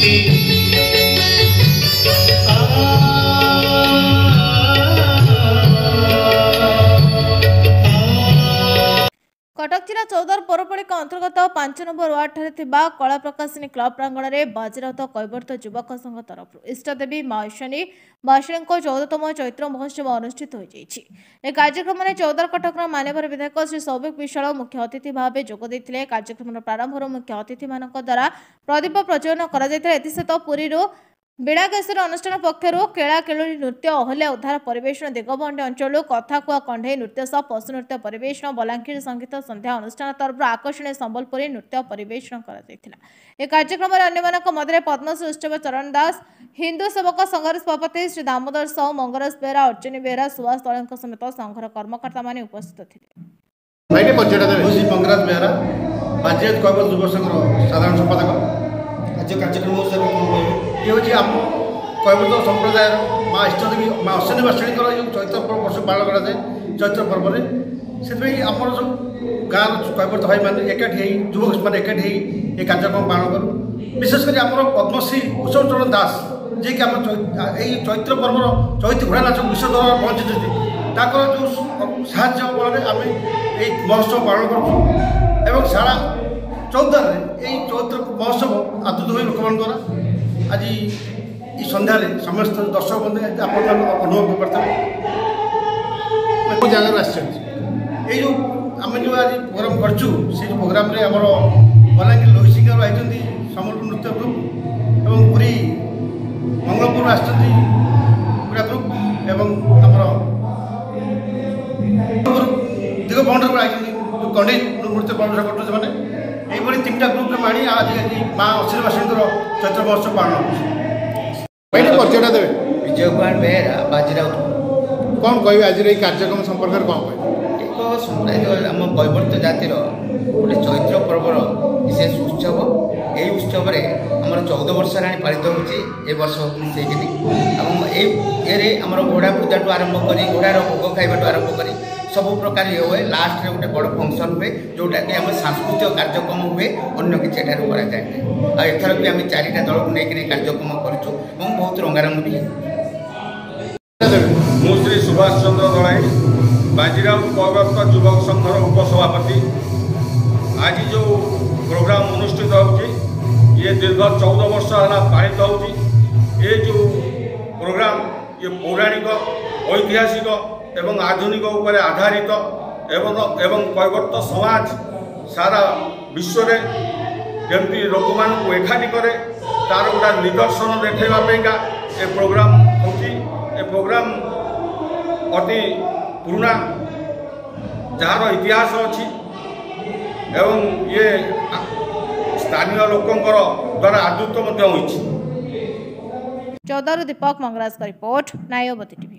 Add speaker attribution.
Speaker 1: कटक जिला चौदर पौरपालिका अंतर्गत 5 number ward ठारे कला प्रकाशिनी क्लब प्रांगण में बाजीराउत कैवर्त युवक संघ तरफ इष्टदेवी माशनी 14तम चैत्र महोत्सव अनुष्ठित हो कार्यक्रम में चौदर कटक मान्यवर विधायक श्री सौभिक विशाल मुख्य अतिथि भाव जोगदे कार्यक्रम प्रारंभ मुख्य अतिथि मान द्वारा प्रदीप प्रज्वलन कर पुरी बीणाकेशरी अनुष्ठान पक्षर केला केलोरी नृत्य अहल्या उद्धार परिवेशन दिगबंडी अंचल कथा कुआ कंढे नृत्य सह पशु नृत्य परिवेशन बलांगीर संगीत संध्या अनुष्ठान तरफ आकर्षणीय संबलपुरी नृत्य परिवेशन कर कार्यक्रम में अन्य मध्य पद्मश्री उत्सव चरण दास हिंदू सेवक संघर सभापति श्री दामोदर साहू मंगराज बेहरा अर्जुनी बेहरा सुभाष तले समेत संघर कर्मकर्ता मान उपस्थित थे।
Speaker 2: मंगराज बेहरा युव संघर साधारण संपादक आज कार्यक्रम ये हूँ आम कैवर्त संप्रदाय माँ इष्टदेवी माँ अश्विनी बाषणी चैत्र वर्ष पालन कराए चैत्र पर्व में से आम सब गाँव कैवर्त भाई मैंने एकाठी युवक मैंने एकाठी ये कार्यक्रम पालन करूँ विशेषकर आम पद्मश्री उत्सव चरण दास जी कि आम चैत्र पर्वर चैत्र घोड़ा नाच विश्व दरबार पहुँची जो साहय बल आम ये महोत्सव पालन करूँ सारा चौदार चैत्र महोत्सव आदृत हुए लोक मान द्वारा आज ये सन्धार समस्त दर्शक बंधु आप अनुभव करते जगह आसो आम जो आज प्रोग्राम करचु से प्रोग्राम रे आमर बलांगीर लोहिसिंगर आई सम्बलपुर नृत्य ग्रुप एवं पुरी मंगलपुर आसुरा ग्रुप एवं आमर दिगबंडर आई कंडे नृत्य प्रदर्शन कर यही 3टा ग्रुप माणी आज माँ अश्विनी बाषणी चैत्र महोत्सव पालन परिचयटा देवे विजय कुमार बेहरा बाजीराउत
Speaker 3: कौन कह आज कार्यक्रम संपर्क में कौन
Speaker 2: कह आम कैवर्त जातिर गोटे चैत्र पर्वर विशेष उत्सव यही उत्सव आम 14 वर्ष है पालित होर्ष मिसेकरी आम घोड़ा पूजा ठूँ आरंभ कर घोड़ार भोग खाइबा आरंभ कर सब प्रकार ये हुए लास्ट रे गोटे बड़ फंक्शन हुए जोटा कि आम सांस्कृतिक कार्यक्रम हुए अन्य किसी कराए एथर भी आम 4टा दल को लेकर कार्यक्रम करूँ बहुत रंगारंग भी
Speaker 4: मु श्री सुभाष चंद्र दलाई बाजीराउत कैवर्त युवक संघर उपसभापति आज जो प्रोग्राम अनुष्ठित हो ये दीर्घ 14 वर्ष है पालित हो जो प्रोग्राम ये पौराणिक ऐतिहासिक एवं आधुनिक उपर आधारित एवं कैवर्त समाज सारा विश्व रे जमी लोक मान एकाठी करे तार गोटा निदर्शन देखाइबा ए प्रोग्राम होची ए प्रोग्राम अति पुराना जार इतिहास अच्छी एवं ये स्थानीय लोकंकर द्वारा आदृत होइछि।
Speaker 1: चौदर दीपक मंगराज का रिपोर्ट नायवती टीवी।